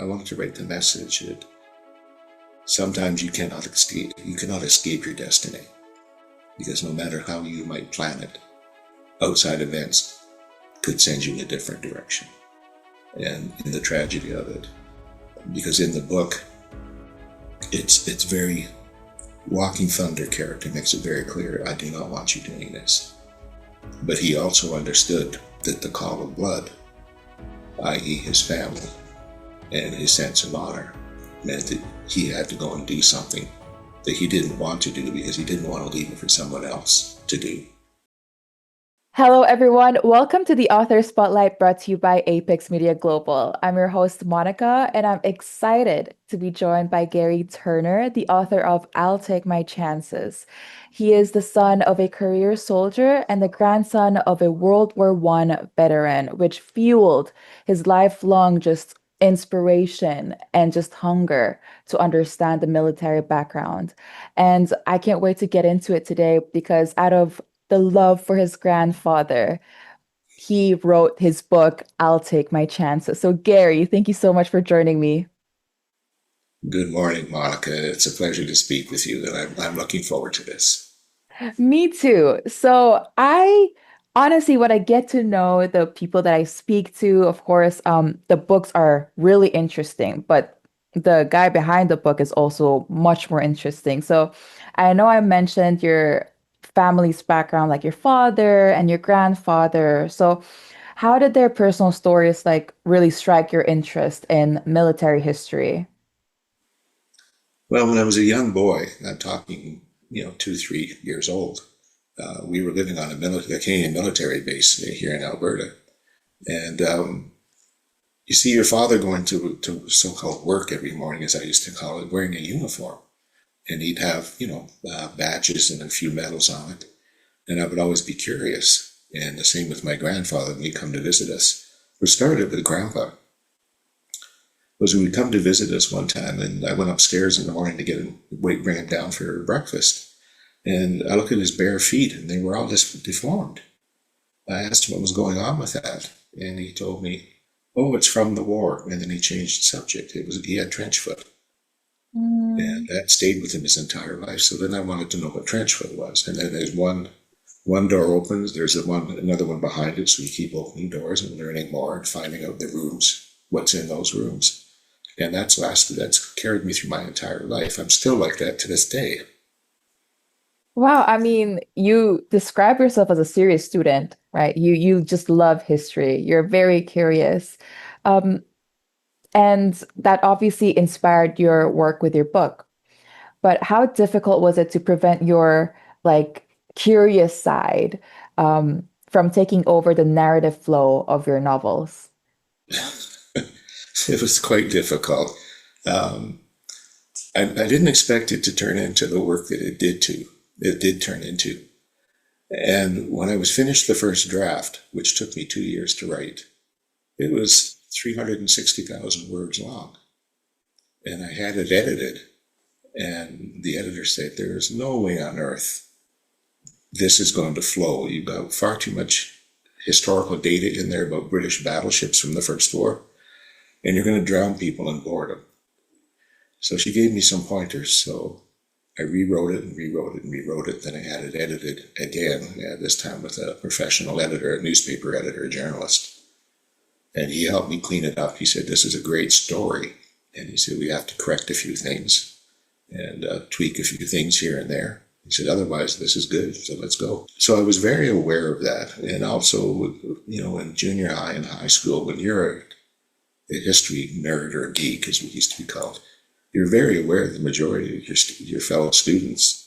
I wanted to write the message that sometimes you cannot escape your destiny, because no matter how you might plan it, outside events could send you in a different direction. And in the tragedy of it, because in the book, it's very Walking Thunder character makes it very clear, I do not want you doing this. But he also understood that the call of blood, i.e. his family and his sense of honor, meant that he had to go and do something that he didn't want to do because he didn't want to leave it for someone else to do. Hello, everyone. Welcome to the Author Spotlight brought to you by Apex Media Global. I'm your host, Monica, and I'm excited to be joined by Gary Turner, the author of I'll Take My Chances. He is the son of a career soldier and the grandson of a World War I veteran, which fueled his lifelong just inspiration and just hunger to understand the military background. And I can't wait to get into it today because out of the love for his grandfather, he wrote his book, I'll Take My Chances. So, Gary, thank you so much for joining me. Good morning, Monica. It's a pleasure to speak with you, and I'm looking forward to this. Me too. So, I honestly, when I get to know the people that I speak to, of course, the books are really interesting, but the guy behind the book is also much more interesting. So, I know I mentioned your family's background, like your father and your grandfather. So, how did their personal stories like really strike your interest in military history? Well, when I was a young boy, I'm talking, 2, 3 years old, we were living on a Canadian military base here in Alberta. And you see your father going to so-called work every morning, as I used to call it, wearing a uniform. And he'd have, badges and a few medals on it. And I would always be curious. And the same with my grandfather when he'd come to visit us. We started with Grandpa. Was when he'd come to visit us one time, and I went upstairs in the morning to bring him down for breakfast. And I looked at his bare feet, and they were all just deformed. I asked him what was going on with that, and he told me, "Oh, it's from the war." And then he changed the subject. He had trench foot, and Mm. that stayed with him his entire life. So then I wanted to know what trench foot was. And then there's one door opens, there's another one behind it. So you keep opening doors and learning more and finding out the rooms, what's in those rooms. And that's carried me through my entire life. I'm still like that to this day. Wow, I mean, you describe yourself as a serious student, right? You just love history. You're very curious. Um, and that obviously inspired your work with your book. But how difficult was it to prevent your like curious side from taking over the narrative flow of your novels? It was quite difficult. Um, I didn't expect it to turn into the work that it did turn into. And when I was finished the first draft, which took me 2 years to write, it was 360,000 words long. And I had it edited. And the editor said, "There is no way on earth this is going to flow. You've got far too much historical data in there about British battleships from the First War, and you're going to drown people in boredom." So she gave me some pointers. So I rewrote it and rewrote it and rewrote it. Then I had it edited again, this time with a professional editor, a newspaper editor, a journalist. And he helped me clean it up. He said, "This is a great story." And he said, "We have to correct a few things and tweak a few things here and there." He said, "Otherwise, this is good. So let's go." So I was very aware of that. And also, in junior high and high school, when you're a history nerd or a geek, as we used to be called, you're very aware that the majority of your fellow students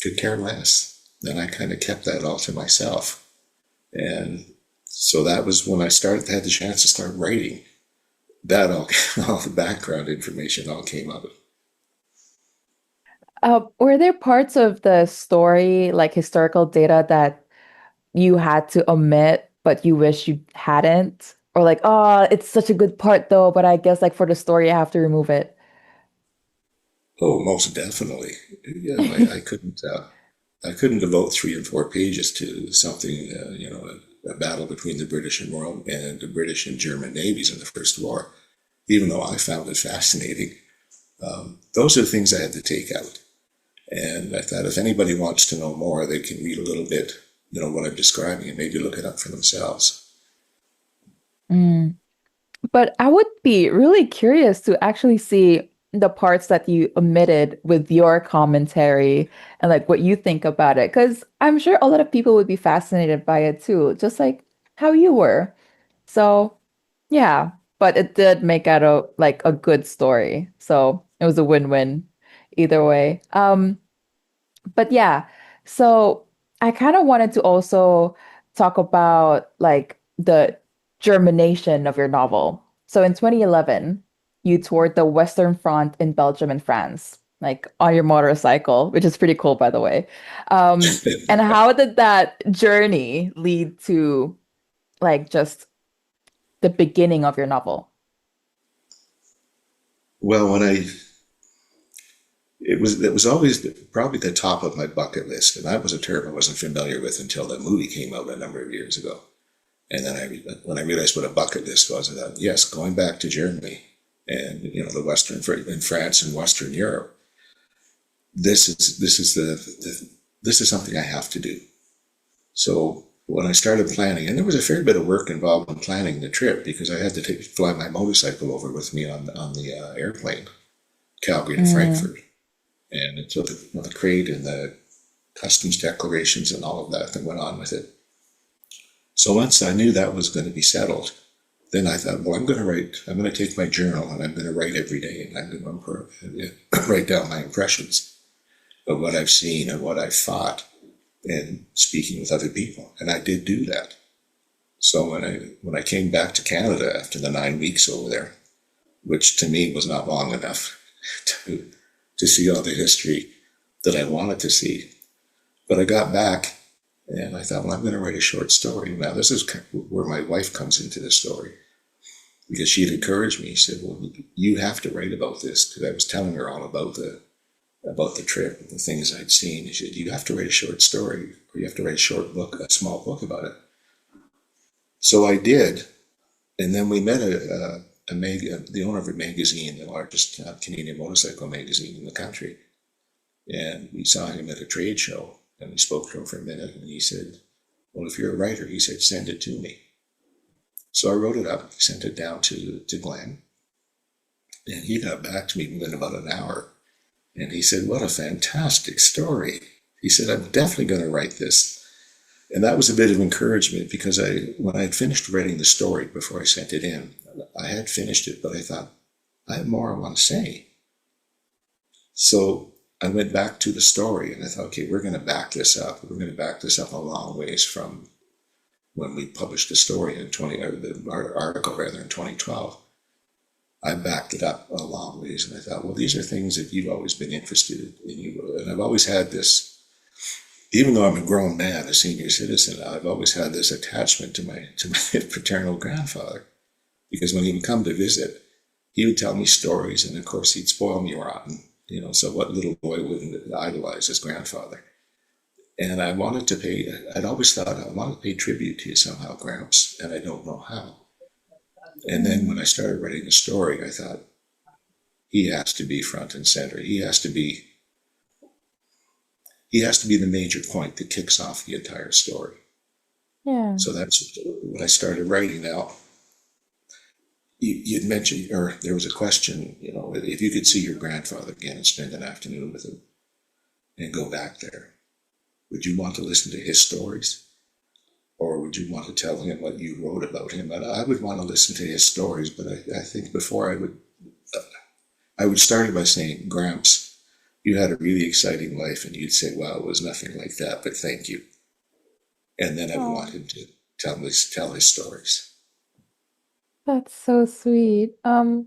could care less. And I kind of kept that all to myself. And so that was when had the chance to start writing. That all, all the background information all came up. Were there parts of the story, like historical data, that you had to omit, but you wish you hadn't? Or like, oh, it's such a good part though, but I guess like for the story, I have to remove it. Oh, most definitely. I couldn't devote 3 and 4 pages to something, a battle between the British and the British and German navies in the First War. even though I found it fascinating. Those are the things I had to take out. And I thought if anybody wants to know more, they can read a little bit, what I'm describing and maybe look it up for themselves. Mm. But I would be really curious to actually see the parts that you omitted with your commentary and like what you think about it. Because I'm sure a lot of people would be fascinated by it too, just like how you were. So yeah, but it did make out a good story. So it was a win-win either way. But yeah, so I kind of wanted to also talk about like the germination of your novel. So in 2011, you toured the Western Front in Belgium and France, like on your motorcycle, which is pretty cool, by the way. And how did that journey lead to like just the beginning of your novel? Well, it was always probably the top of my bucket list, and that was a term I wasn't familiar with until that movie came out a number of years ago. And then when I realized what a bucket list was, I thought, yes, going back to Germany and the Western in France and Western Europe, this is something I have to do. So when I started planning, and there was a fair bit of work involved in planning the trip because I had to fly my motorcycle over with me on the airplane, Calgary to Mm, Frankfurt, and it took the crate and the customs declarations and all of that went on with it. So once I knew that was going to be settled, then I thought, well, I'm going to write. I'm going to take my journal and I'm going to write every day, and I'm going to write down my impressions of what I've seen and what I've thought, and speaking with other people. And I did do that. So when I came back to Canada after the 9 weeks over there, which to me was not long enough to to see all the history that I wanted to see, but I got back and I thought, well, I'm going to write a short story. Now this is where my wife comes into the story because she had encouraged me. She said, well, you have to write about this, because I was telling her all about the trip and the things I'd seen. She said, you have to write a short story, or you have to write a short book, a small book about it. So I did. And then we met the owner of a magazine, the largest Canadian motorcycle magazine in the country. And we saw him at a trade show, and we spoke to him for a minute. And he said, well, if you're a writer, he said, send it to me. So I wrote it up, sent it down to Glenn, and he got back to me within about an hour. And he said, what a fantastic story. He said, I'm definitely going to write this. And that was a bit of encouragement because when I had finished writing the story before I sent it in, I had finished it, but I thought, I have more I want to say. So I went back to the story and I thought, okay, we're going to back this up. We're going to back this up a long ways from when we published the story in the article rather in 2012. I backed it up a long ways, and I thought, well, these are things that you've always been interested in. And I've always had this, even though I'm a grown man, a senior citizen, I've always had this attachment to my paternal grandfather, because when he would come to visit, he would tell me stories, and of course he'd spoil me rotten. So what little boy wouldn't idolize his grandfather? And I'd always thought I wanted to pay tribute to you somehow, Gramps, and I don't know how. And then when I started writing the story, I thought, he has to be front and center. He has to be the major point that kicks off the entire story. yeah. So that's what I started writing. Now, you'd mentioned, or there was a question, if you could see your grandfather again and spend an afternoon with him and go back there, would you want to listen to his stories? Or would you want to tell him what you wrote about him? And I would want to listen to his stories, but I think before I would start it by saying, Gramps, you had a really exciting life, and you'd say, wow, it was nothing like that, but thank you. And then I would want Oh, him to tell his stories. that's so sweet. I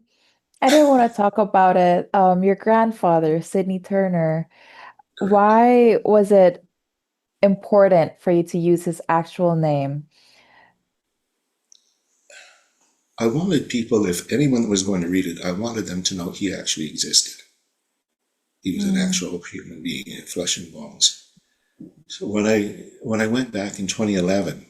didn't want to talk about it. Your grandfather, Sidney Turner, Correct. why was it important for you to use his actual name? I wanted people, if anyone was going to read it, I wanted them to know he actually existed. He was an Mm, actual human being in flesh and bones. So when I went back in 2011,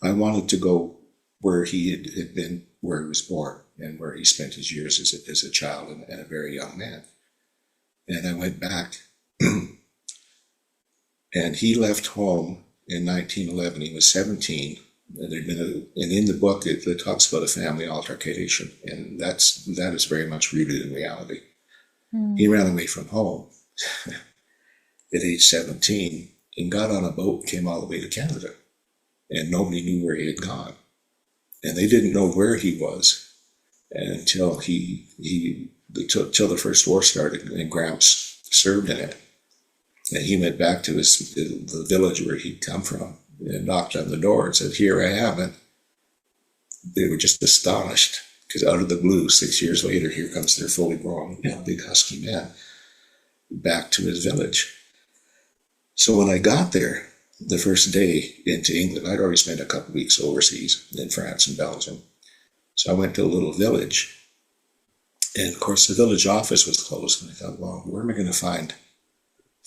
I wanted to go where he had been, where he was born. and where he spent his years as a child and a very young man. And I went back, and he left home in 1911. He was 17. And and in the book it talks about a family altercation, and that is very much rooted in reality. He Mm. ran away from home at age 17 and got on a boat, came all the way to Canada, and nobody knew where he had gone, and they didn't know where he was until till the first war started and Gramps served in it. And he went back to the village where he'd come from and knocked on the door and said, "Here I am." And they were just astonished because out of the blue, 6 years later, here comes their fully grown, big husky man back to his village. So when I got there, the first day into England, I'd already spent a couple of weeks overseas in France and Belgium. So I went to a little village, and of course the village office was closed. And I thought, well, where am I going to find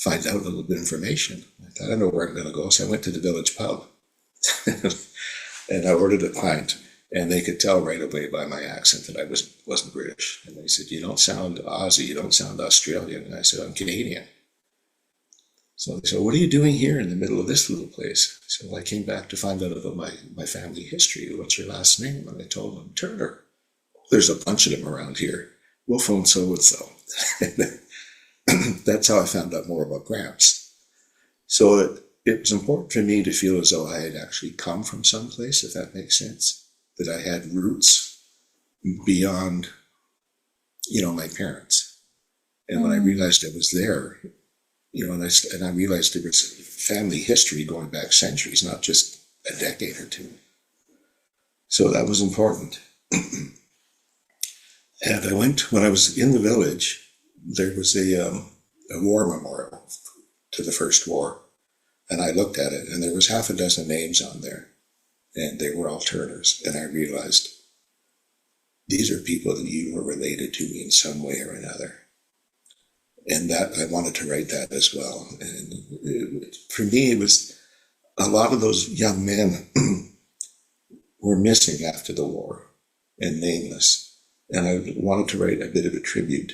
out a little bit of information? I thought, I know where I'm going to go. So I went to the village pub and I ordered a pint. And they could tell right away by my accent that I wasn't British. And they said, "You don't sound Aussie, you don't sound Australian." And I said, "I'm Canadian." So they said, "What are you doing here in the middle of this little place?" I said, "Well, I came back to find out about my family history. What's your last name?" And I told them, "Turner." "There's a bunch of them around here. We'll phone so-and-so." That's how I found out more about Gramps. So it was important for me to feel as though I had actually come from someplace, if that makes sense, that I had roots beyond, my parents. And when I Mm. realized I was there, and I realized there was family history going back centuries, not just a decade or two. So that was important. And when I was in the village, there was a war memorial to the First War. And I looked at it, and there was half a dozen names on there, and they were all Turners. And I realized these are people that you were related to in some way or another. And that I wanted to write that as well. And for me, it was a lot of those young men were missing after the war and nameless. And I wanted to write a bit of a tribute,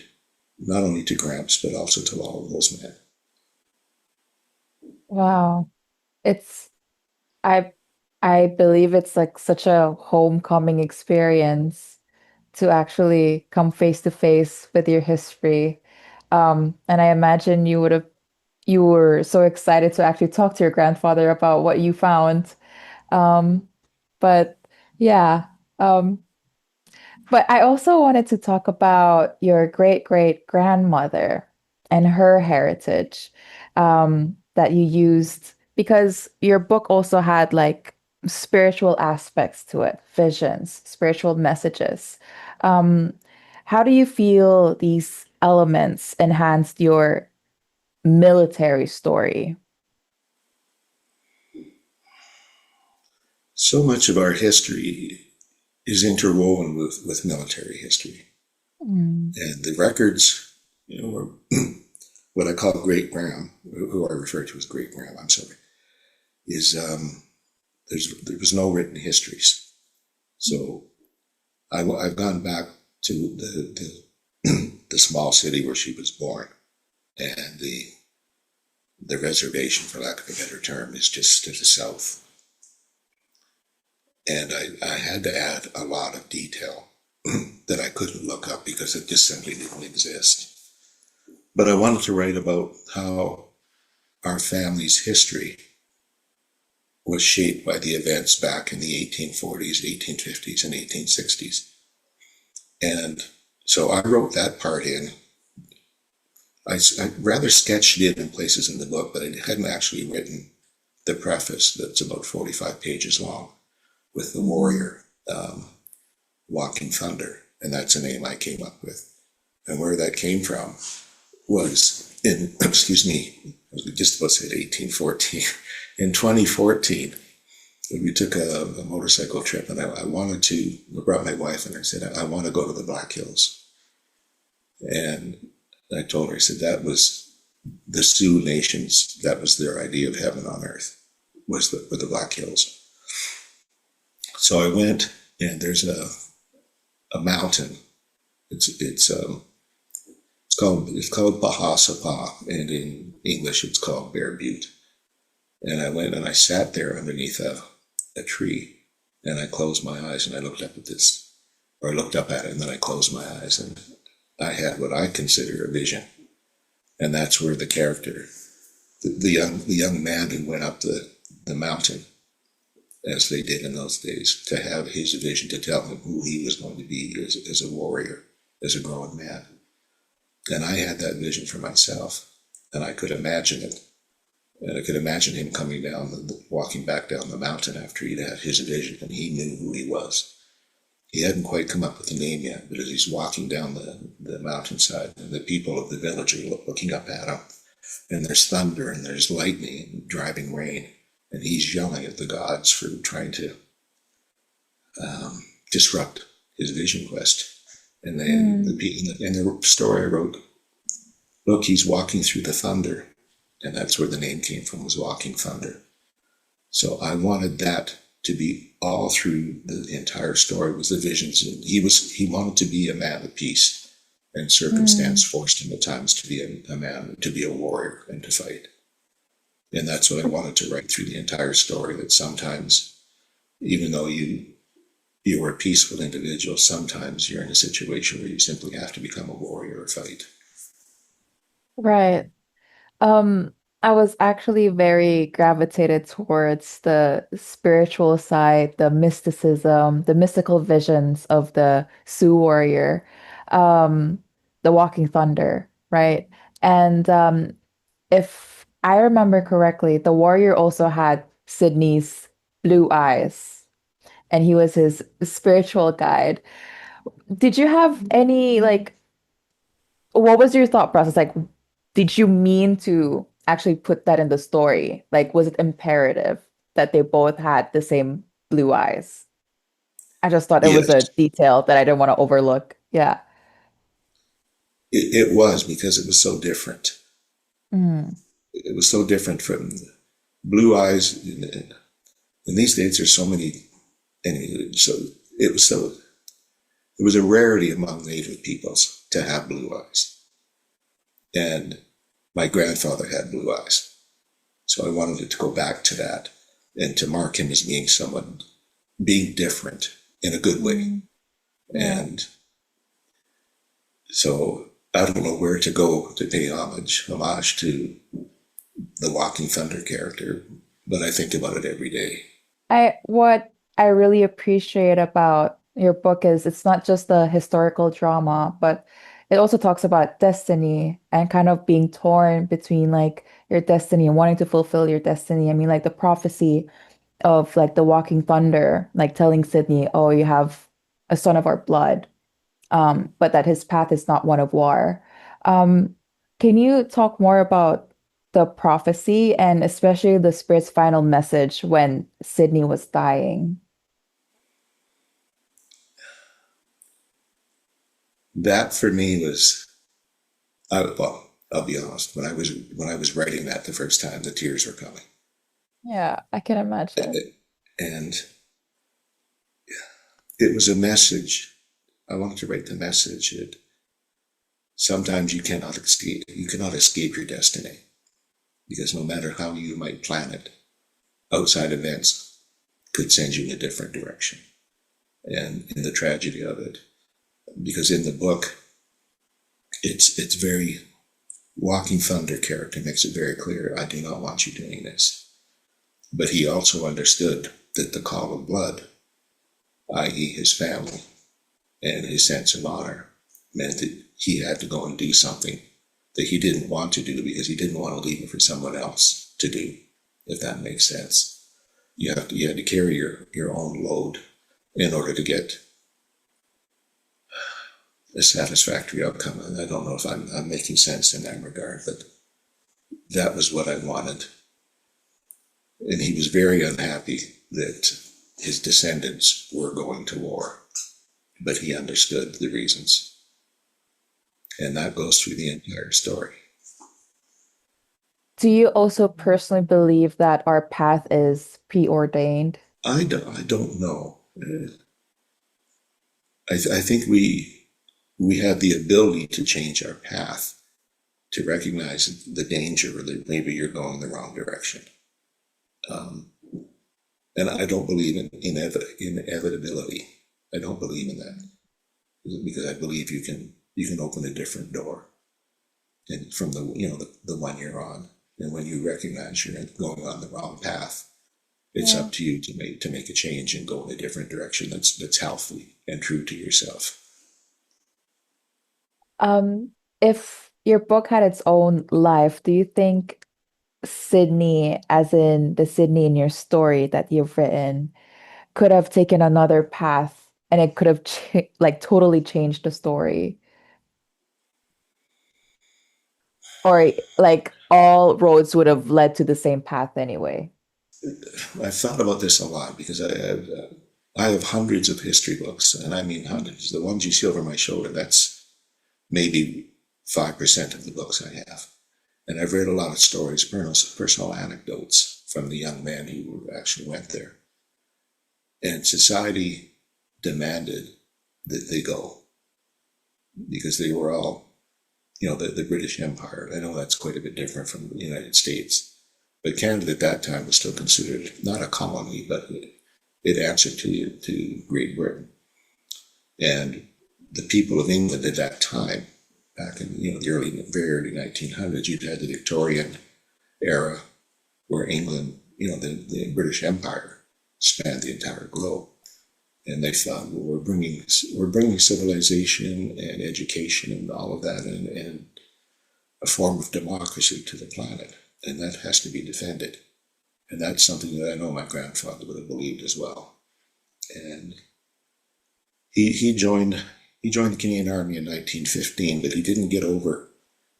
not only to Gramps, but also to all of those men. Wow. It's I I believe it's like such a homecoming experience to actually come face to face with your history. And I imagine you were so excited to actually talk to your grandfather about what you found. Um, but yeah, um, but I also wanted to talk about your great great grandmother and her heritage that you used because your book also had like spiritual aspects to it, visions, spiritual messages. Um, how do you feel these elements enhanced your military story? So much of our history is interwoven with military history. Mm. And the records, were what I call great Graham, who I refer to as great Graham, I'm sorry, is there was no written histories. So I've gone back to the small city where she was born, and the reservation, for lack of a better term, is just to the south. And I had to add a lot of detail that I couldn't look up because it just simply didn't exist. But I wanted to write about how our family's history was shaped by the events back in the 1840s, 1850s, and 1860s. And so I wrote that part in. I rather sketched it in places in the book, but I hadn't actually written the preface that's about 45 pages long with the Mhm. warrior walking thunder. And that's a name I came up with. And where that came from was in, excuse me, I was just about to say 1814. In 2014, we took a motorcycle trip, and I brought my wife, and I said, I want to go to the Black Hills. And I told her, I said, that was the Sioux nations, that was their idea of heaven on earth, were the Black Hills. So I went, and there's a mountain. It's called Bahasapa, and in English it's called Bear Butte. And I went and I sat there underneath a tree, and I closed my eyes and I looked up at this, or I looked up at it, and then I closed my eyes, and I had what I consider a vision. And that's where the character, the young man who went up the mountain, as they did in those days, to have his vision to tell him who he was going to be as a warrior, as a grown man. And I had that vision for myself, and I could imagine it. And I could imagine him coming down, walking back down the mountain after he'd had his vision, and he knew who he was. He hadn't quite come up with a name yet, but as he's walking down the mountainside, and the people of the village are looking up at him, and there's thunder and there's lightning and driving rain, and he's yelling at the gods for trying to disrupt his vision quest. And then Mm. in the story I wrote, look, he's walking through the thunder, and that's where the name came from, was Walking Thunder. So I wanted that to be all through the entire story, was the visions. He wanted to be a man of peace, and circumstance Mm. forced him at times to be a man, to be a warrior and to fight. And that's what I wanted to write through the entire story, that sometimes, even though you are a peaceful individual, sometimes you're in a situation where you simply have to become a warrior or fight. Right. Um, I was actually very gravitated towards the spiritual side, the mysticism, the mystical visions of the Sioux warrior, um, the Walking Thunder, right? And if I remember correctly, the warrior also had Sidney's blue eyes, and he was his spiritual guide. Did you have any like what was your thought process? Like, did you mean to actually put that in the story? Like, was it imperative that they both had the same blue eyes? I just thought it was a Yes, detail that I didn't want to overlook. Yeah. it was, because it was so different. Mm. It was so different from blue eyes. In these days, there's so many. Anyway, it was a rarity among native peoples to have blue eyes. And my grandfather had blue eyes. So I wanted it to go back to that, and to mark him as being someone, being different in a good way. Mm. Yeah. And so I don't know where to go to pay homage to the Walking Thunder character, but I think about it every day. I what I really appreciate about your book is it's not just the historical drama, but it also talks about destiny and kind of being torn between like your destiny and wanting to fulfill your destiny. I mean, like the prophecy of like the walking thunder, like telling Sidney, "Oh, you have a son of our blood," but that his path is not one of war. Um, can you talk more about the prophecy and especially the spirit's final message when Sidney was dying? That for me was, well, I'll be honest. When I was writing that the first time, the tears were coming, Yeah, I can imagine. and it was a message. I wanted to write the message that sometimes you cannot escape your destiny, because no matter how you might plan it, outside events could send you in a different direction. And in the tragedy of it, because in the book, it's very, Walking Thunder character makes it very clear, I do not want you doing this. But he also understood that the call of blood, i.e., his family and his sense of honor, meant that he had to go and do something that he didn't want to do, because he didn't want to leave it for someone else to do, if that makes sense. You had to carry your own load in order to get a satisfactory outcome. And I don't know if I'm making sense in that regard, but that was what I wanted. And he was very unhappy that his descendants were going to war, but he understood the reasons. And that goes through the entire story. Do you also personally believe that our path is preordained? I don't know. I think we have the ability to change our path, to recognize the danger that maybe you're going the wrong direction. Um, and I don't believe in inevitability. I don't believe in that because I believe you can open a different door, and from the one you're on. And when you recognize you're going on the wrong path, it's Yeah. up to you to make a change and go in a different direction that's healthy and true to yourself. Um, if your book had its own life, do you think Sydney, as in the Sydney in your story that you've written, could have taken another path and it could have ch like totally changed the story? Or like all roads would have led to the same path anyway? I've thought about this a lot because I have hundreds of history books, and I mean hundreds. The ones you see over my shoulder, that's maybe 5% of the books I have. And I've read a lot of stories, personal anecdotes from the young men who actually went there. And society demanded that they go because they were all, the British Empire. I know that's quite a bit different from the United States. But Canada at that time was still considered not a colony, but it answered to Great Britain. And the people of England at that time, back in the very early 1900s, you'd had the Victorian era where England, the British Empire spanned the entire globe, and they thought, well, we're bringing civilization and education and all of that, and a form of democracy to the planet, and that has to be defended. And that's something that I know my grandfather would have believed as well. And he joined the Canadian Army in 1915, but he didn't get over.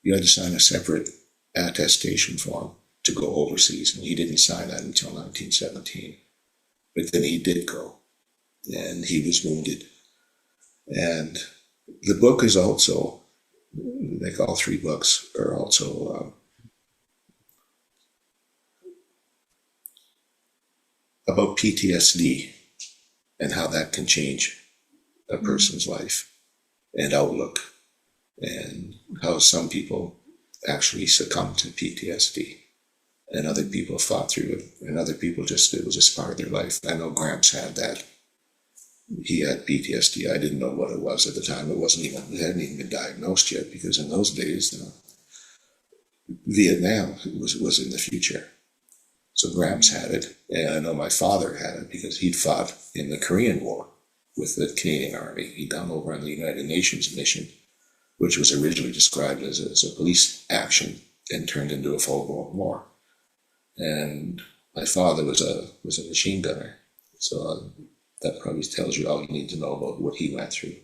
You had to sign a separate attestation form to go overseas, and he didn't sign that until 1917. But then he did go, and he was wounded. And the book is also, like all three books, are also about PTSD and how that can change a Mm. person's life and outlook, and how some people actually succumb to PTSD, and other Mm. people fought through it, and other people just, it was just part of their life. I know Gramps had that. He had PTSD. I didn't know what it was at the time. It hadn't even been diagnosed yet, because in those days, Vietnam was in the future. So Gramps Mm. had it, and I know my father had it because he'd fought in the Korean War with the Canadian Army. He'd gone over on the United Nations mission, which was originally described as a police action and turned into a full-blown war. And my father was a machine gunner, so that probably tells you all you need to know about what he went through.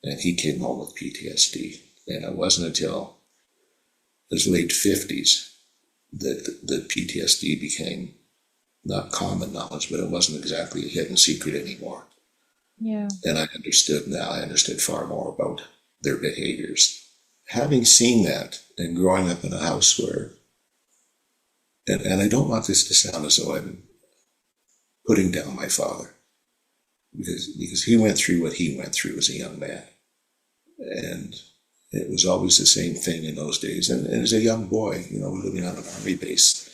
And he came home with PTSD, and it wasn't until his late 50s that PTSD became not common knowledge, but it wasn't exactly a hidden secret anymore. Yeah. And I understood now. I understood far more about their behaviors. Having seen that and growing up in a house where, and I don't want this to sound as though I'm putting down my father, because he went through what he went through as a young man, and it was always the same thing in those days. And as a young boy, living on an army base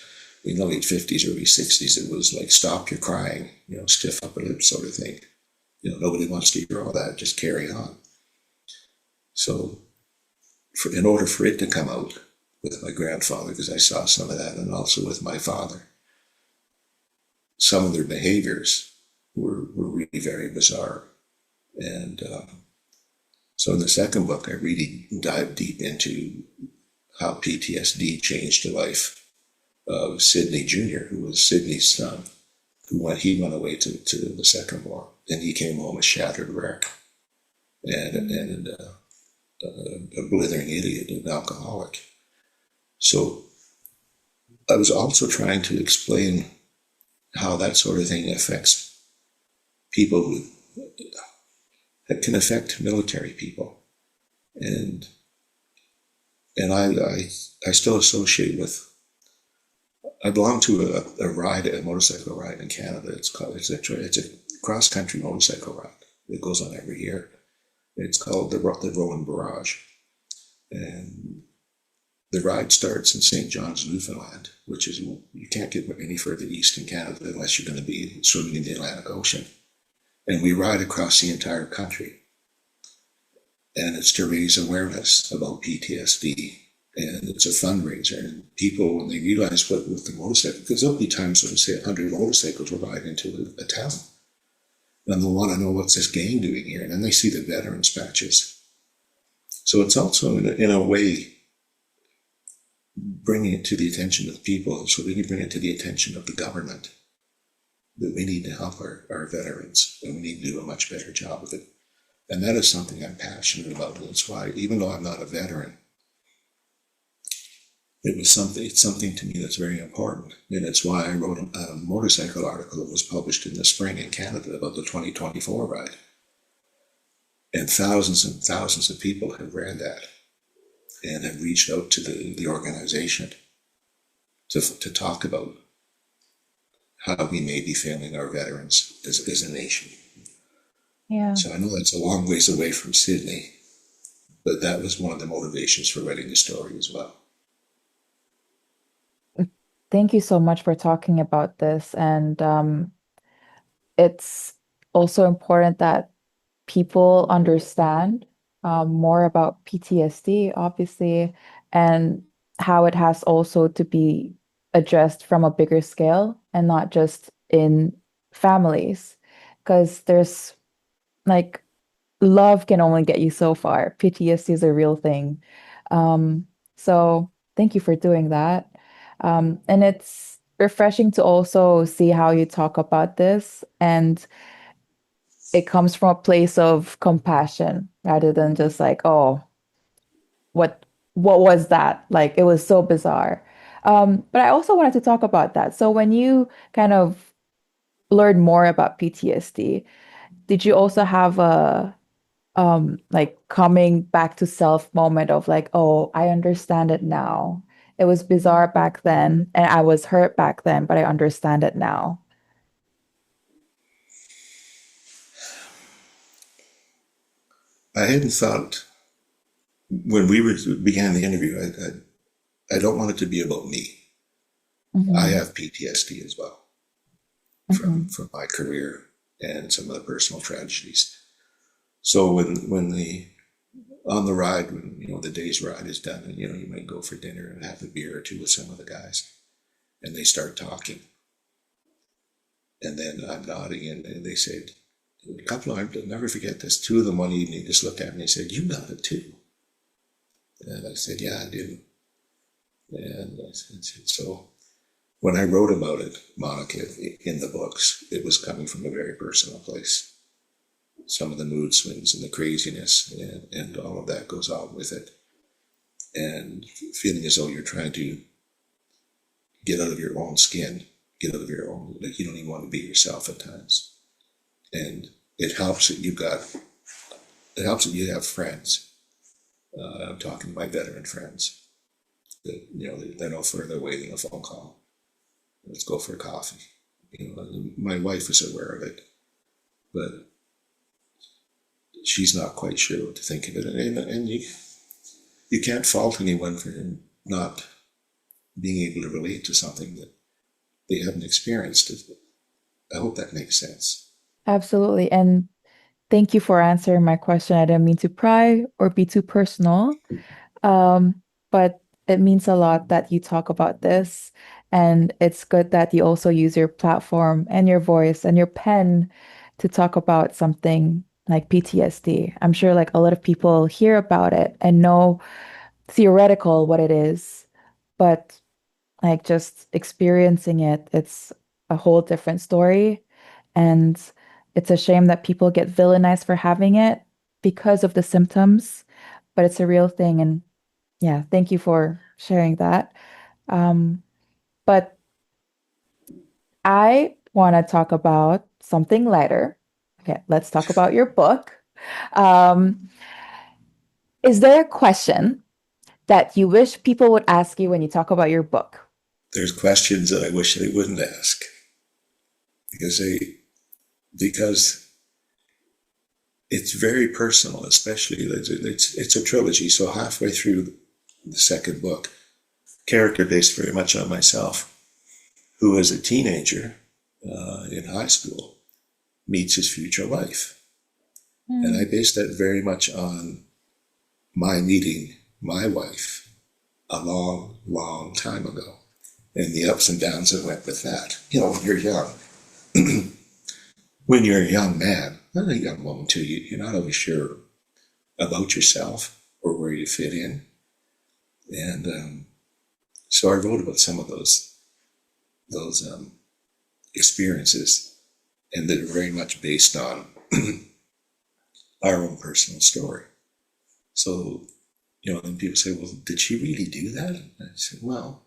in the late 50s, early 60s, it was like, stop your crying, stiff upper lip sort of thing. Nobody wants to hear all that. Just carry on. So, in order for it to come out with my grandfather, because I saw some of that, and also with my father, some of their behaviors were really very bizarre. And so in the second book, I really dive deep into how PTSD changed the life of Sidney Jr., who was Sidney's son, he went away to the Second War, and he came home a shattered wreck, Mm. and a blithering idiot, an alcoholic. So I was also trying to explain how that sort of thing affects people that can affect military people, and and I still associate with. I belong to a motorcycle ride in Canada. It's a cross country motorcycle ride. It goes on every year. It's called the Rowan Barrage. And the ride starts in St. John's, Newfoundland, which is, you can't get any further east in Canada unless you're going to be swimming in the Atlantic Ocean. And we ride across the entire country. And it's to raise awareness about PTSD. And it's a fundraiser. And people, when they realize what with the motorcycle, because there'll be times when, say, 100 motorcycles will ride into a town. And they'll want to know what's this gang doing here. And then they see the veterans patches. So it's also, in a way, bringing it to the attention of the people, so we can bring it to the attention of the government that we need to help our veterans, and we need to do a much better job of it. And that is something I'm passionate about. And that's why, even though I'm not a veteran, it's something to me that's very important. And it's why I wrote a motorcycle article that was published in the spring in Canada about the 2024 ride. And thousands of people have read that and have reached out to the organization to talk about how we may be failing our veterans as a nation. Yeah. So I know that's a long ways away from Sydney, but that was one of the motivations for writing the story as well. Thank you so much for talking about this. And it's also important that people understand more about PTSD, obviously, and how it has also to be addressed from a bigger scale and not just in families. Because there's like love can only get you so far. PTSD is a real thing. So thank you for doing that. And it's refreshing to also see how you talk about this, and it comes from a place of compassion rather than just like, oh, what what was that? Like it was so bizarre. But I also wanted to talk about that. So when you kind of learned more about PTSD, did you also have a like coming back to self moment of like, oh, I understand it now. It was bizarre back then and I was hurt back then, but I understand it now. I hadn't thought when began the interview. I don't want it to be about me. I Hmm. have PTSD as well Hmm. from my career and some of the personal tragedies. So when the on the ride, when the day's ride is done, and you might go for dinner and have a beer or two with some of the guys, and they start talking, and then I'm nodding, and they said, a couple of, I'll never forget this. Two of them one evening just looked at me and they said, "You got it too." And I said, "Yeah, I do." And I said, so when I wrote about it, Monica, in the books, it was coming from a very personal place. Some of the mood swings and the craziness and all of that goes on with it. And feeling as though you're trying to get out of your own skin, get out of your own, like you don't even want to be yourself at times. And it helps that it helps that you have friends. I'm talking to my veteran friends that, they're no further away than a phone call. Let's go for a coffee. My wife is aware of it, but she's not quite sure what to think of it. And you can't fault anyone for not being able to relate to something that they haven't experienced. I hope that makes sense. Absolutely. And thank you for answering my question. I didn't mean to pry or be too personal. But it means a lot that you talk about this. And it's good that you also use your platform and your voice and your pen to talk about something like PTSD. I'm sure like a lot of people hear about it and know theoretical what it is, but like just experiencing it, it's a whole different story. And it's a shame that people get villainized for having it because of the symptoms, but it's a real thing. And yeah, thank you for sharing that. Um, but I want to talk about something lighter. Okay, let's talk about your book. Um, is there a question that you wish people would ask you when you talk about your book? There's questions that I wish they wouldn't ask because because it's very personal, especially it's a trilogy. So halfway through the second book, character based very much on myself, who as a teenager in high school meets his future wife. And I Mm. based that very much on my meeting my wife a long, long time ago and the ups and downs that went with that. You know, when you're young, when you're a young man, not a young woman too, you're not always sure about yourself or where you fit in. And so I wrote about some of those experiences, and that are very much based on our own personal story. So, you know, then people say, well, did she really do that? And I said, well,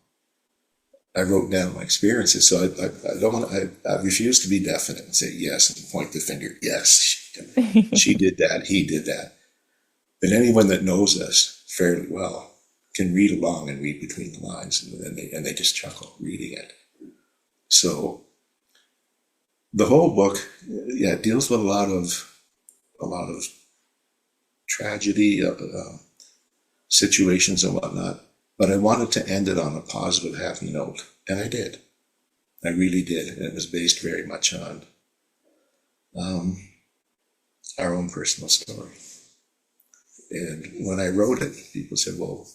I wrote down my experiences. So I don't want to, I refuse to be definite and say yes and point the finger. Yes, she did that. He did that. But anyone that knows us fairly well can read along and read between the lines, and they just chuckle reading it. So the whole book, yeah, deals with a lot of tragedy, situations and whatnot. But I wanted to end it on a positive, happy note, and I did. I really did, and it was based very much on um, our own personal story. And when I wrote it, people said, "Well,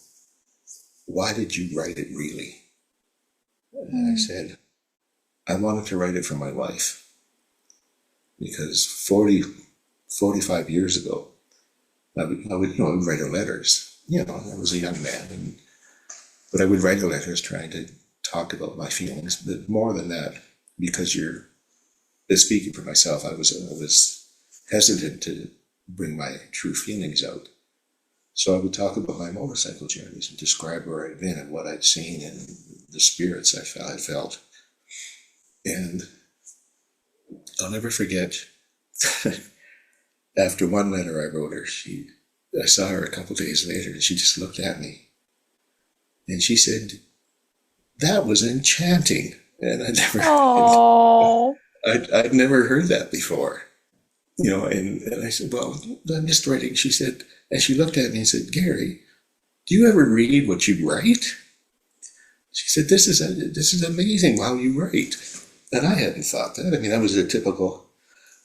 why did you write it really?" And I Mm. said, "I wanted to write it for my wife because 40, 45 years ago, I would write her letters. You know, I was a young man, but I would write her letters trying to talk about my feelings. But more than that, because you're speaking for myself, I was hesitant to bring my true feelings out. So I would talk about my motorcycle journeys and describe where I'd been and what I'd seen and the spirits I felt. And I'll never forget, after one letter I wrote her, I saw her a couple of days later and she just looked at me and she said, "That was enchanting." And Oh. I'd never heard that before. You know, and I said, "Well, I'm just writing." She said, and she looked at me and said, "Gary, do you ever read what you write?" She said, "This is amazing how you write." And I hadn't thought that. I mean, I was a typical,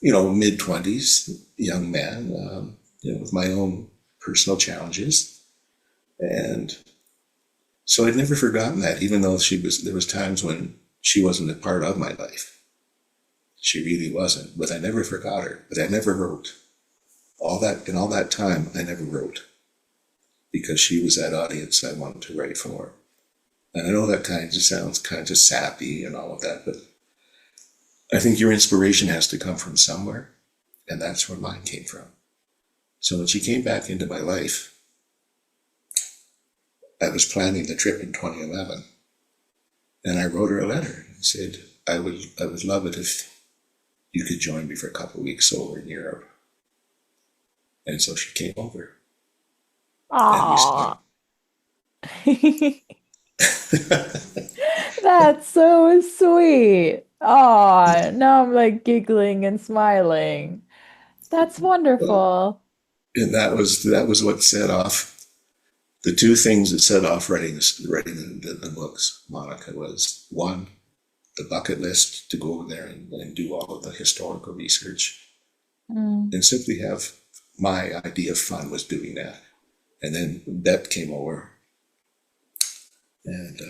mid-20s young man, with my own personal challenges. And so I'd never forgotten that, even though there was times when she wasn't a part of my life. She really wasn't, but I never forgot her. But I never wrote. In all that time, I never wrote because she was that audience I wanted to write for. And I know that kind of sounds kind of sappy and all of that, but I think your inspiration has to come from somewhere, and that's where mine came from. So when she came back into my life, I was planning the trip in 2011, and I wrote her a letter and said, I would love it if you could join me for a couple of weeks over in Europe. And so she came over, and we Aw. spent. That's so sweet. Oh, now I'm like giggling and smiling. That's Well, wonderful. and that was what set off the two things that set off writing the books. Monica was one, the bucket list to go over there and do all of the historical research Mm. and simply have my idea of fun was doing that. And then Beth came over and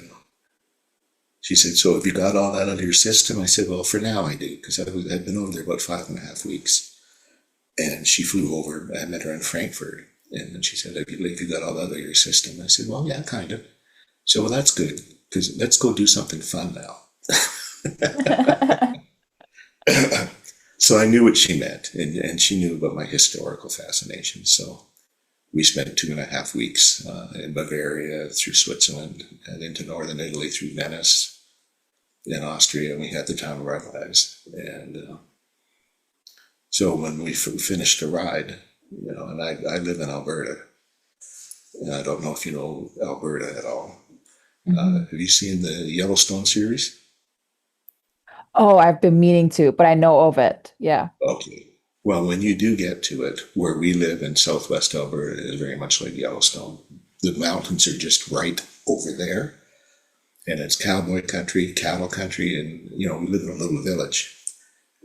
she said, "So have you got all that out of your system?" I said, "Well, for now I do," because I'd been over there about 5.5 weeks. And she flew over. I met her in Frankfurt. And then she said, "Have you got all that out of your system?" I said, "Well, yeah, kind of." So, well, that's good because let's go do something fun now. So I knew what she meant, and she knew about my historical fascination. So we spent 2.5 weeks in Bavaria, through Switzerland, and into northern Italy through Venice, in Austria, and we had the time of our lives. And so when we finished the ride, and I live in Alberta, and I don't know if you know Alberta at all. Mhm. Have you seen the Yellowstone series? Oh, I've been meaning to, but I know of it. Yeah. Okay. Well, when you do get to it, where we live in southwest Alberta is very much like Yellowstone. The mountains are just right over there, and it's cowboy country, cattle country, and we live in a little village,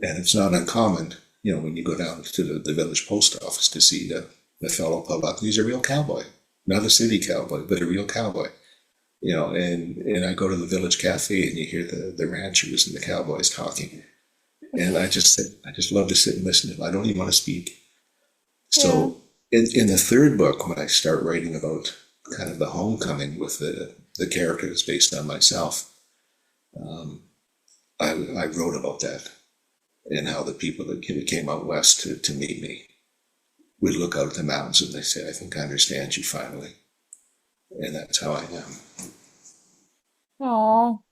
and it's not uncommon, when you go down to the village post office to see the fellow pull up. He's a real cowboy, not a city cowboy, but a real cowboy. And I go to the village cafe and you hear the ranchers and the cowboys talking. And I just love to sit and listen to them. I don't even want to speak. Yeah. So in the third book, when I start writing about kind of the homecoming with the characters based on myself, I wrote about that and how the people that came out west to meet me would look out at the mountains and they say, I think I understand you finally. And that's how I am. Oh,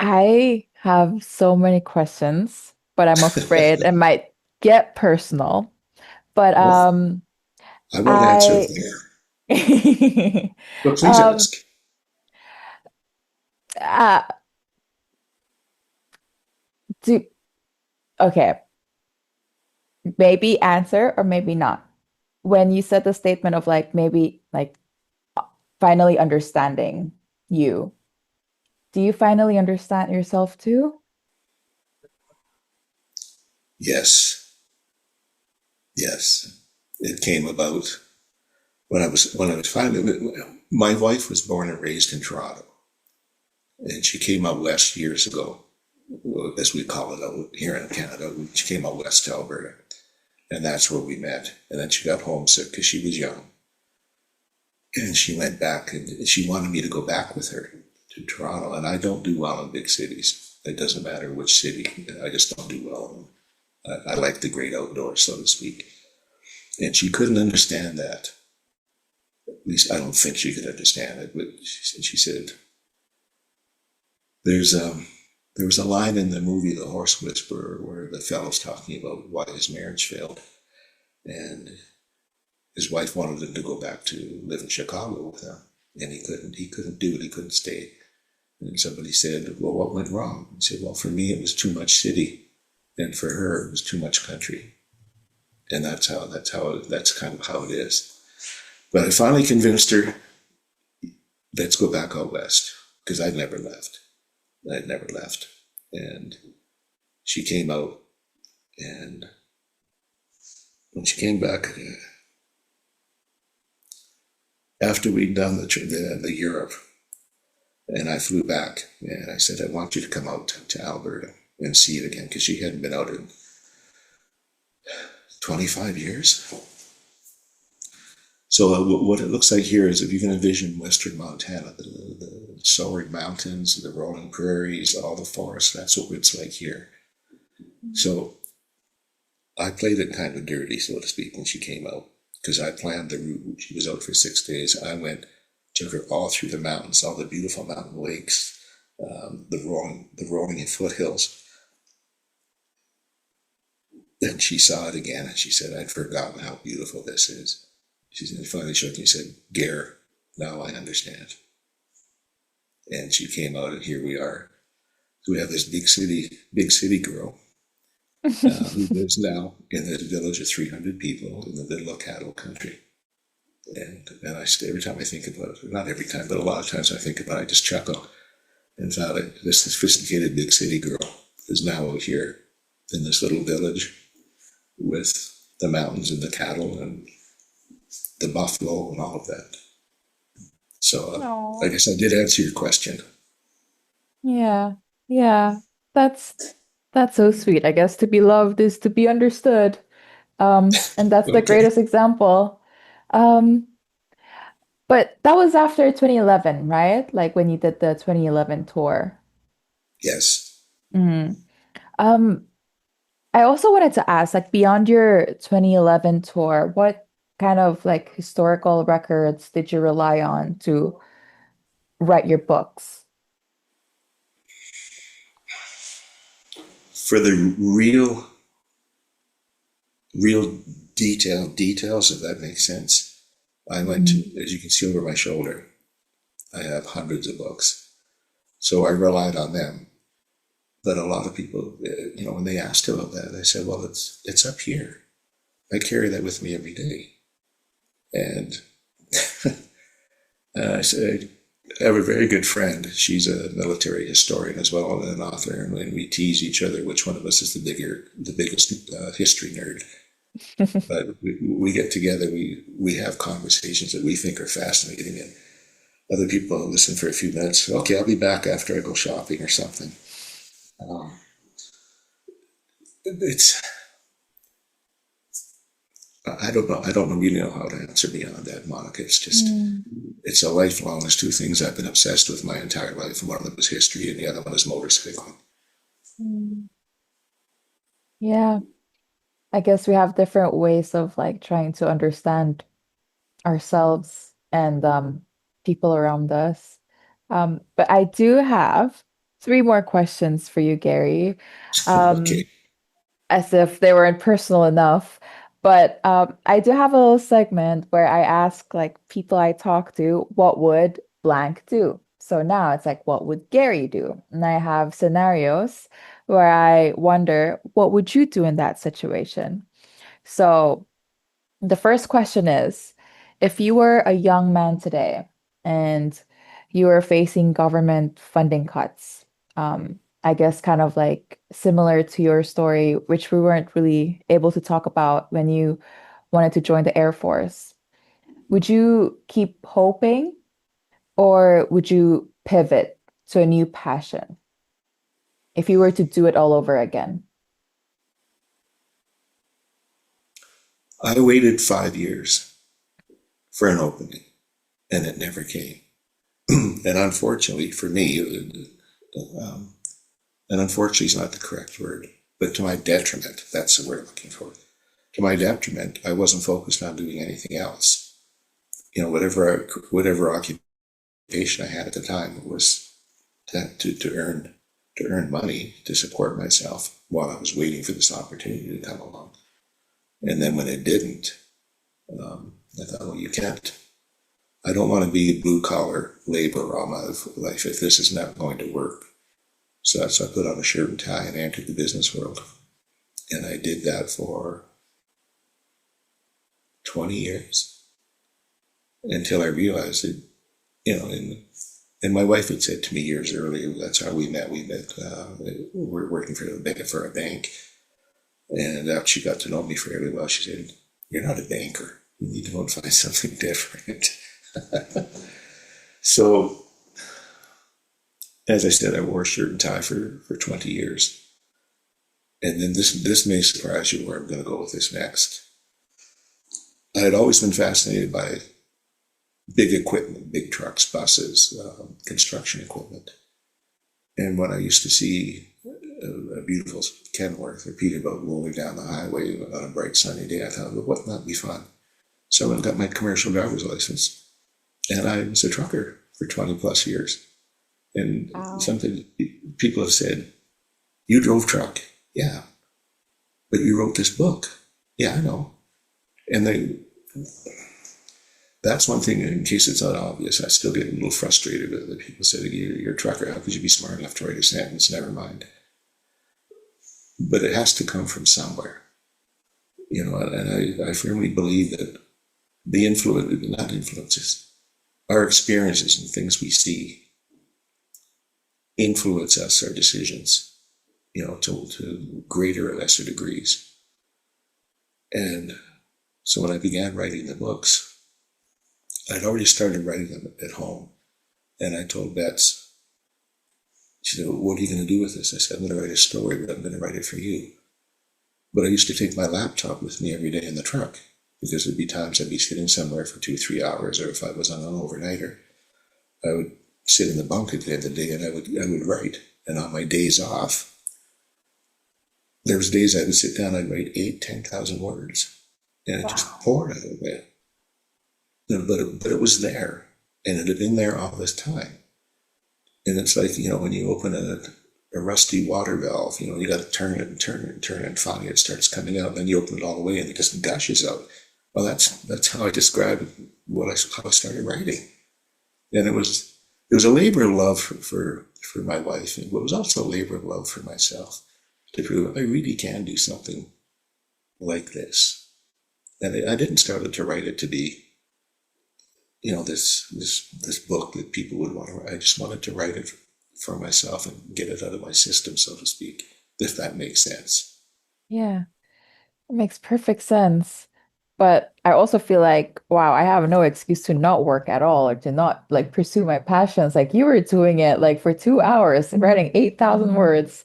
I have so many questions, but I'm afraid it might get personal. But Well, I won't answer it I there, but please um ask. uh, do okay, maybe answer or maybe not. When you said the statement of like maybe like finally understanding you, do you finally understand yourself too? Yes, yes. It came about when I was finally. My wife was born and raised in Toronto, and she came out west years ago, as we call it out here in Canada. She came out west to Alberta, and that's where we met. And then she got homesick because she was young, and she went back, and she wanted me to go back with her to Toronto. And I don't do well in big cities. It doesn't matter which city. I just don't do well in them. I like the great outdoors, so to speak. And she couldn't understand that. At least I don't think she could understand it. But she said, "There's there was a line in the movie The Horse Whisperer where the fellow's talking about why his marriage failed, and his wife wanted him to go back to live in Chicago with her, and he couldn't. He couldn't do it. He couldn't stay. And somebody said, "Well, what went wrong?" He said, "Well, for me, it was too much city, and for her, it was too much country." And that's kind of how it is. But I finally convinced her, let's go back out west, because I'd never left. I'd never left. And she came out, and when she came back, after we'd done the Europe, and I flew back, and I said, I want you to come out to Alberta and see it again, because she hadn't been out in 25 years. So what it looks like here is, if you can envision Western Montana, the soaring mountains, the rolling prairies, all the forests, that's what it's like here. So I played it kind of dirty, so to speak, when she came out, because I planned the route. She was out for 6 days. I went, took her all through the mountains, all the beautiful mountain lakes, the rolling foothills. Then she saw it again, and she said, I'd forgotten how beautiful this is. She said, finally shook me and said, Gare, now I understand. And she came out, and here we are. So we have this big city girl who lives now in this village of 300 people in the middle of cattle country. And every time I think about it, not every time, but a lot of times I think about it, I just chuckle and thought this sophisticated big city girl is now out here in this little village with the mountains and the cattle and the buffalo and all of that. So I No. guess I did answer your question. Yeah. Yeah. That's that's so sweet. I guess to be loved is to be understood. And that's the Okay. greatest example. Um, but that was after 2011, right? Like when you did the 2011 tour. Yes. Mm. Um, I also wanted to ask, like beyond your 2011 tour, what kind of like historical records did you rely on to write your books? For the real details, if that makes sense, I went to, Mm. as you can see over my shoulder, I have hundreds of books. So I relied on them. But a lot of people, when they asked about that, I said, well, it's up here. I carry that with me every day. And I said, I have a very good friend. She's a military historian as well and an author, and we tease each other which one of us is the biggest history nerd. But we get together, we have conversations that we think are fascinating, and other people listen for a few minutes. Okay, I'll be back after I go shopping or something. Um, it's I don't know. I don't really know how to answer beyond that, Monica. It's just Mm, it's a lifelong. There's two things I've been obsessed with my entire life. One of them is history, and the other one is motorcycling. mm. Yeah, I guess we have different ways of like trying to understand ourselves and people around us. But I do have three more questions for you, Gary. Okay. Um, as if they weren't personal enough. But I do have a little segment where I ask like people I talk to, what would blank do? So now it's like, what would Gary do? And I have scenarios where I wonder, what would you do in that situation? So the first question is, if you were a young man today and you were facing government funding cuts, I guess kind of like similar to your story, which we weren't really able to talk about when you wanted to join the Air Force, would you keep hoping or would you pivot to a new passion if you were to do it all over again? I waited 5 years for an opening, and it never came. And unfortunately for me, um, and unfortunately is not the correct word, but to my detriment, that's the word I'm looking for. To my detriment, I wasn't focused on doing anything else. Whatever occupation I had at the time was to earn money to support myself while I was waiting for this opportunity to come along. And then when it didn't, I thought, well, you can't. I don't want to be blue collar labor all my life if this is not going to work. So I put on a shirt and tie and entered the business world. And I did that for 20 years until I realized that, and my wife had said to me years earlier, that's how we met. We're working for a bank. And after she got to know me fairly well, she said, "You're not a banker. You need to go and find something different." So, as I said, I wore a shirt and tie for 20 years. And then this may surprise you where I'm going to go with this next. I had always been fascinated by big equipment, big trucks, buses, construction equipment. And when I used to see a beautiful Kenworth or Peterbilt rolling down the highway on a bright sunny day, I thought, well, wouldn't that be fun? So I went and got my commercial driver's license, and I was a trucker for 20 plus years. And Wow. something people have said, you drove truck. Yeah. But you wrote this book. Yeah, I know. And that's one thing, in case it's not obvious, I still get a little frustrated with it. People say, you're a trucker. How could you be smart enough to write a sentence? Never mind. But it has to come from somewhere, and I firmly believe that not influences, our experiences and things we see influence us, our decisions, to greater or lesser degrees. And so when I began writing the books, I'd already started writing them at home. And I told Bets, she said, what are you going to do with this? I said, I'm going to write a story, but I'm going to write it for you. But I used to take my laptop with me every day in the truck because there'd be times I'd be sitting somewhere for 2, 3 hours, or if I was on an overnighter, I would sit in the bunk at the end of the day and I would write. And on my days off, there was days I would sit down, I'd write 8, 10,000 words, and it just Wow. poured out of me. But it was there, and it had been there all this time. And it's like, when you open a rusty water valve, you got to turn it and turn it and turn it, and finally it starts coming out. And then you open it all the way, and it just gushes out. Well, that's how I describe how I started writing. And it was a labor of love for my wife, and it was also a labor of love for myself to prove I really can do something like this. And I didn't start to write it to be, this book that people would want to write. I just wanted to write it for myself and get it out of my system, so to speak, if that makes sense. Yeah, it makes perfect sense. But I also feel like, wow, I have no excuse to not work at all or to not like pursue my passions. Like you were doing it like for 2 hours, writing 8,000 words.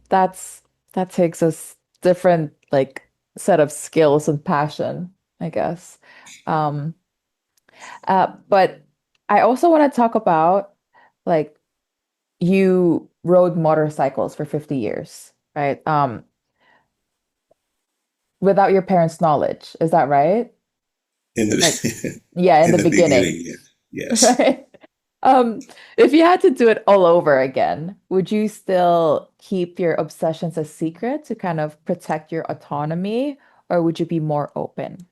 That's that takes a different like set of skills and passion, I guess. Um, but I also want to talk about like you rode motorcycles for 50 years, right? Without your parents' knowledge. Is that right? In Like, the yeah, in in the the beginning, beginning, yes. right? If you had to do it all over again, would you still keep your obsessions a secret to kind of protect your autonomy, or would you be more open?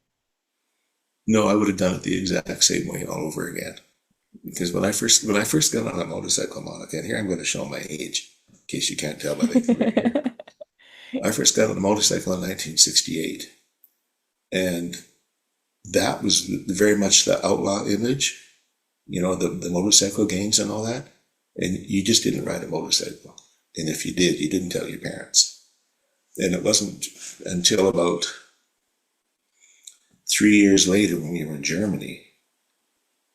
No, I would have done it the exact same way all over again. Because when I first got on a motorcycle, Monica, and here I'm going to show my age, in case you can't tell by the gray hair. I first got on a motorcycle in 1968, and that was very much the outlaw image, the motorcycle gangs and all that. And you just didn't ride a motorcycle. And if you did, you didn't tell your parents. And it wasn't until about 3 years later when we were in Germany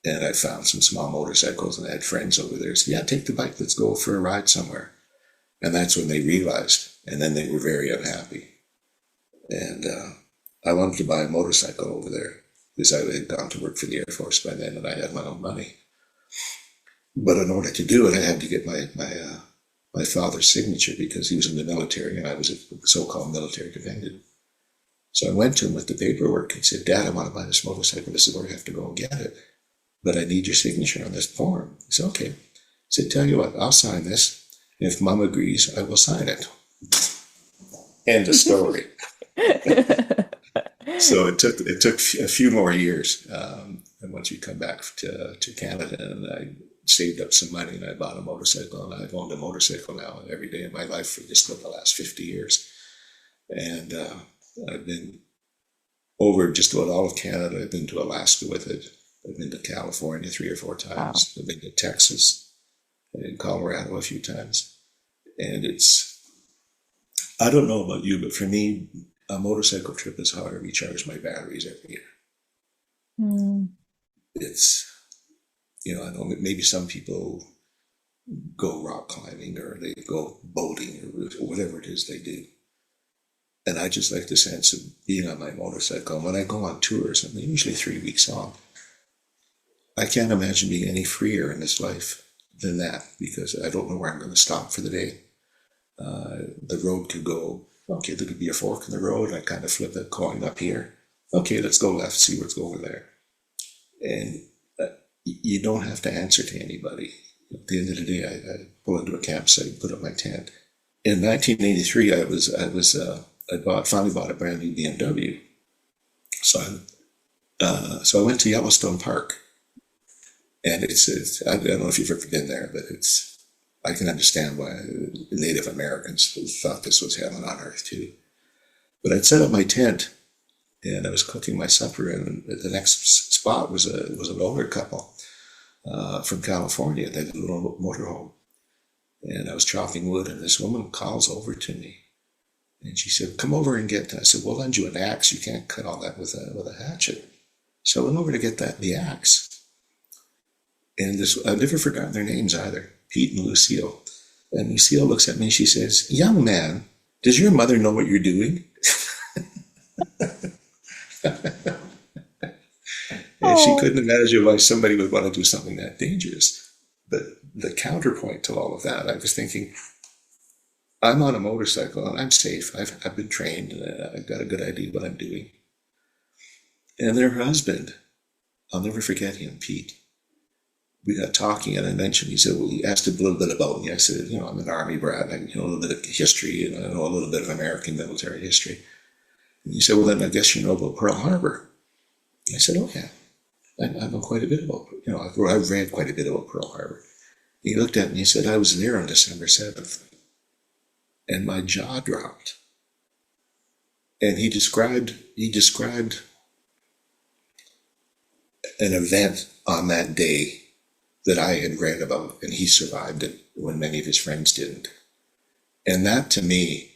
and I found some small motorcycles and I had friends over there. So, yeah, take the bike, let's go for a ride somewhere. And that's when they realized. And then they were very unhappy. And I wanted to buy a motorcycle over there because I had gone to work for the Air Force by then and I had my own money. But in order to do it, I had to get my father's signature because he was in the military and I was a so-called military dependent. So I went to him with the paperwork and said, Dad, I want to buy this motorcycle. This is where I have to go and get it. But I need your signature on this form. He said, okay. I said, tell you what, I'll sign this. And if Mom agrees, I will sign it. End of story. So it took a few more years. And once we come back to Canada, and I saved up some money and I bought a motorcycle, and I've owned a motorcycle now every day of my life for just about the last 50 years. And I've been over just about all of Canada. I've been to Alaska with it. I've been to California 3 or 4 Wow. times. I've been to Texas and Colorado a few times. And I don't know about you, but for me, a motorcycle trip is how I recharge my batteries every year. Hmm. It's, I know maybe some people go rock climbing or they go boating or whatever it is they do. And I just like the sense of being on my motorcycle. And when I go on tours, and they're usually 3 weeks long, I can't imagine being any freer in this life than that because I don't know where I'm going to stop for the day. The road could go, okay, there could be a fork in the road, and I kind of flip a coin up here. Okay, let's go left, see what's over there. And you don't have to answer to anybody. At the end of the day, I pull into a campsite, put up my tent. In 1983, I finally bought a brand new BMW. So I went to Yellowstone Park, and I don't know if you've ever been there, but I can understand why Native Americans thought this was heaven on earth too. But I'd set up my tent and I was cooking my supper, and the next spot was an older couple from California. They had a little motorhome, and I was chopping wood, and this woman calls over to me, and she said, "Come over and get." I said, "We'll lend you an axe. You can't cut all that with a hatchet." So I went over to get the axe, and I've never forgotten their names either, Pete and Lucille. And Lucille looks at me and she says, "Young man, does your mother know what you're doing?" And she Oh, couldn't imagine why somebody would want to do something that dangerous. But the counterpoint to all of that, I was thinking, I'm on a motorcycle and I'm safe. I've been trained and I've got a good idea what I'm doing. And their husband, I'll never forget him, Pete. We got talking and I mentioned, he asked a little bit about me. I said, I'm an Army brat and I know a little bit of history and I know a little bit of American military history. And he said, well, then I guess you know about Pearl Harbor. I said, oh, yeah. I know quite a bit about, I've read quite a bit about Pearl Harbor. He looked at me and he said, I was there on December 7th. And my jaw dropped. And he described an event on that day that I had read about, and he survived it when many of his friends didn't. And that to me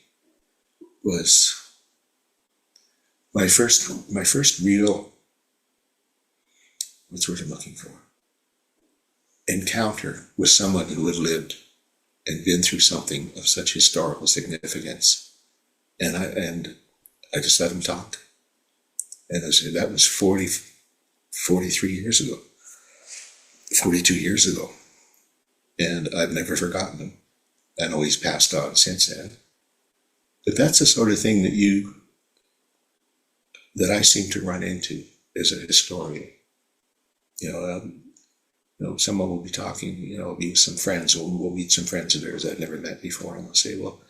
was my first real, what's the word I'm looking for, encounter with someone who had lived and been through something of such historical significance. And I just let him talk. And I said, that was 43 years ago, 42 years ago. And I've never forgotten him. I know he's passed on since then. But that's the sort of thing that I seem to run into as a historian. You know, someone will be talking, be with some friends, we'll meet some friends of theirs I've never met before, and they'll say, well,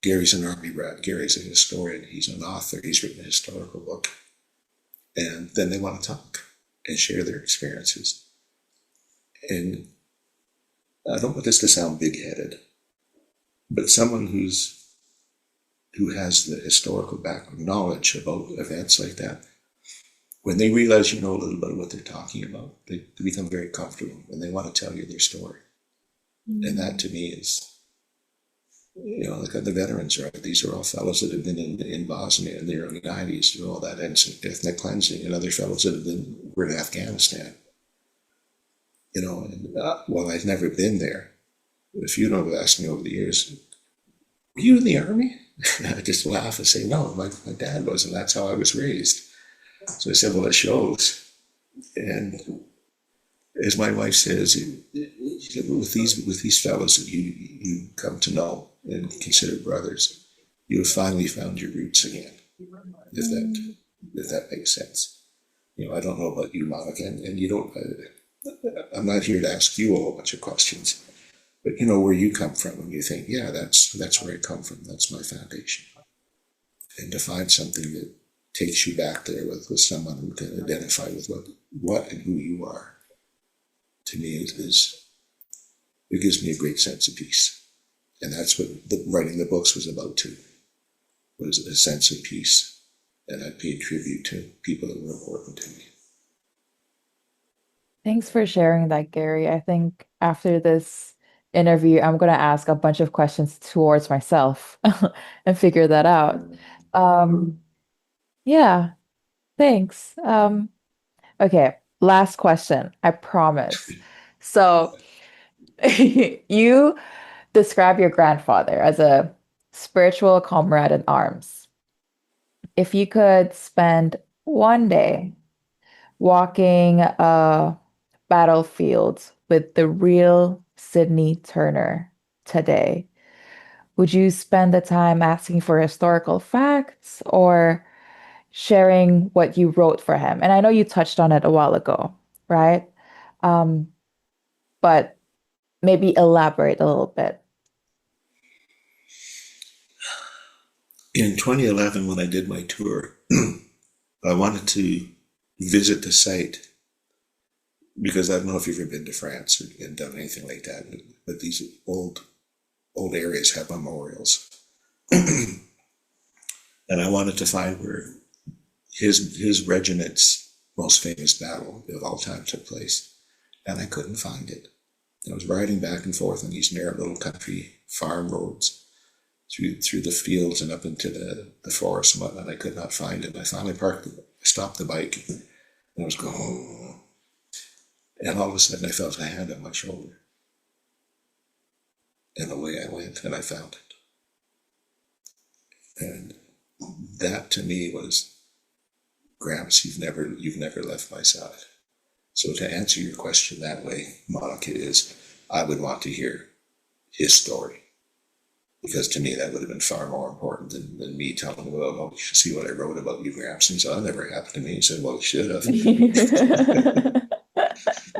Gary's an army brat, Gary's a historian, he's an author, he's written a historical book. And then they want to talk and share their experiences. And I don't want this to sound big-headed, but someone who has the historical background knowledge about events like that, when they realize you know a little bit of what they're talking about, they become very comfortable and they want to tell you their story. Mm-hmm. And that to me is, like the veterans, right? These are all fellows that have been in Bosnia in the early 90s through all that ethnic cleansing, and other fellows that were in Afghanistan. And while I've never been there, a few have asked me over the years, were you in the army? I just laugh and say, no, my dad was, and that's how I was raised. So I said, well, it shows. And as my wife says, with these fellows that you come to know and consider brothers, you have finally found your roots again, if that makes sense. I don't know about you, Monica, and you don't. I'm not here to ask you a whole bunch of questions, but where you come from, and you think, yeah, that's where I come from. That's my foundation, and to find something that takes you back there with someone who can identify with what and who you are, to me it gives me a great sense of peace. And that's what writing the books was about too, was a sense of peace. And I paid tribute to people that were important to me. Thanks for sharing that, Gary. I think after this interview, I'm going to ask a bunch of questions towards myself and figure that out. Yeah, thanks. Okay, last question, I promise. So, you describe your grandfather as a spiritual comrade in arms. If you could spend one day walking a battlefield with the real Sidney Turner today, would you spend the time asking for historical facts or sharing what you wrote for him? And I know you touched on it a while ago, right? Um, but maybe elaborate a little bit. In 2011, when I did my tour, I wanted to visit the site because I don't know if you've ever been to France and done anything like that, but these old areas have memorials. And I wanted to find where his regiment's most famous battle of all time took place, and I couldn't find it. I was riding back and forth on these narrow little country farm roads through the fields and up into the forest and whatnot. I could not find it. I finally stopped the bike, and I was going, oh. And all of a sudden I felt a hand on my shoulder. And away I went, and I found it. And that to me was, Gramps, you've never left my side. So to answer your question that way, Monica, is I would want to hear his story. Because to me, that would have been far more important than me telling him, well, you should see what I wrote about you, Gramps. And he said, that never happened to me. He said, well, it should have.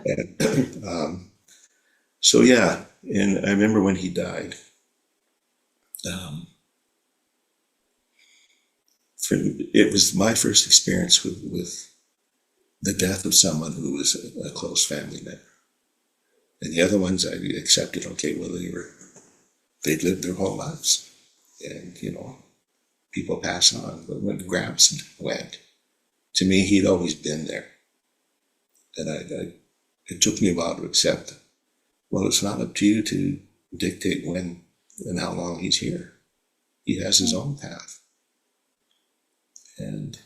And, so yeah, and I remember when he died, it was my first experience with the death of someone who was a close family member. And the other ones I accepted, okay, well, they'd lived their whole lives. And, people pass on. But when Gramps went, to me, he'd always been there. And it took me a while to accept, well, it's not up to you to dictate when and how long he's here. He has his own path. And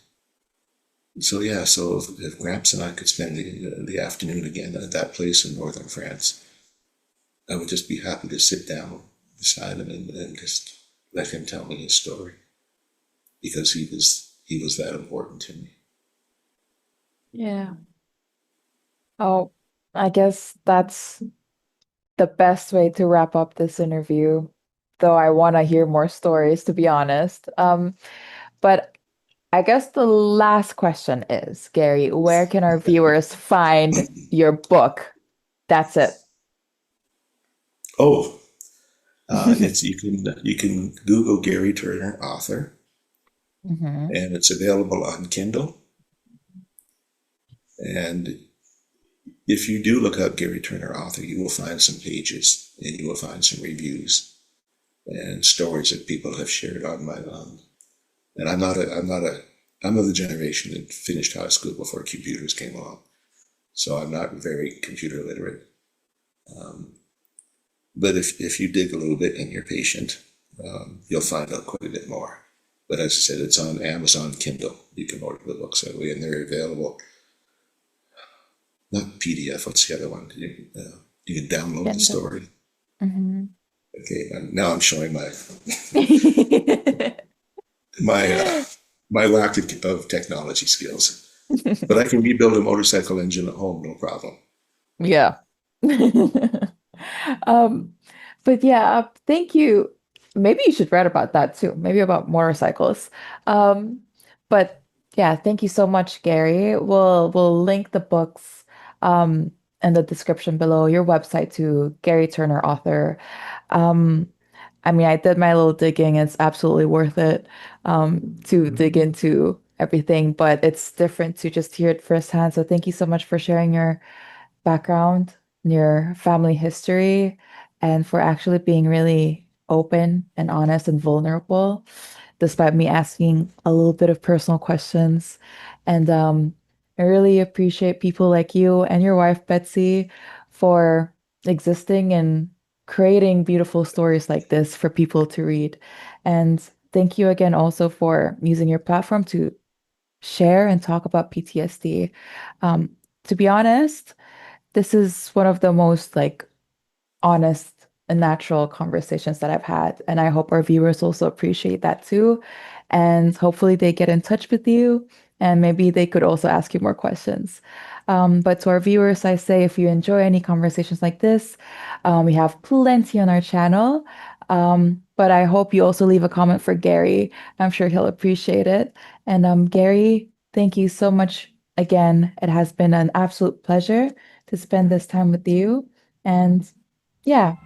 so, yeah, so if Gramps and I could spend the afternoon again at that place in northern France, I would just be happy to sit down beside him and just let him tell me his story because he was that important to me. Yeah. Oh, I guess that's the best way to wrap up this interview, though I want to hear more stories, to be honest. But I guess the last question is, Gary, where can our viewers find your book? That's it. Oh, it's you can Google Gary Turner author, Hmm. and it's available on Kindle. And if you do look up Gary Turner author, you will find some pages and you will find some reviews and stories that people have shared on my and I'm of the generation that finished high school before computers came along, so I'm not very computer literate. But if you dig a little bit and you're patient, you'll find out quite a bit more. But as I said, it's on Amazon Kindle. You can order the books that way, and they're available. Not PDF. What's the other one? You can download the Kindle. story. Hmm. Okay, now I'm showing my my lack of technology skills. But I can rebuild a motorcycle engine at home, no problem. Yeah. Um, but yeah, thank you. Maybe you should write about that too, maybe about motorcycles. Um, but yeah, thank you so much, Gary. We'll link the books in the description below, your website to Gary Turner, author. Um, I mean, I did my little digging. It's absolutely worth it to dig into everything, but it's different to just hear it firsthand. So thank you so much for sharing your background, your family history, and for actually being really open and honest and vulnerable, despite me asking a little bit of personal questions. And I really appreciate people like you and your wife, Betsy, for existing and creating beautiful stories like this for people to read. And thank you again also for using your platform to share and talk about PTSD. Um, to be honest, this is one of the most like honest and natural conversations that I've had. And I hope our viewers also appreciate that too. And hopefully they get in touch with you and maybe they could also ask you more questions. But to our viewers, I say if you enjoy any conversations like this, we have plenty on our channel. But I hope you also leave a comment for Gary. I'm sure he'll appreciate it. And Gary, thank you so much again. It has been an absolute pleasure to spend this time with you. And yeah.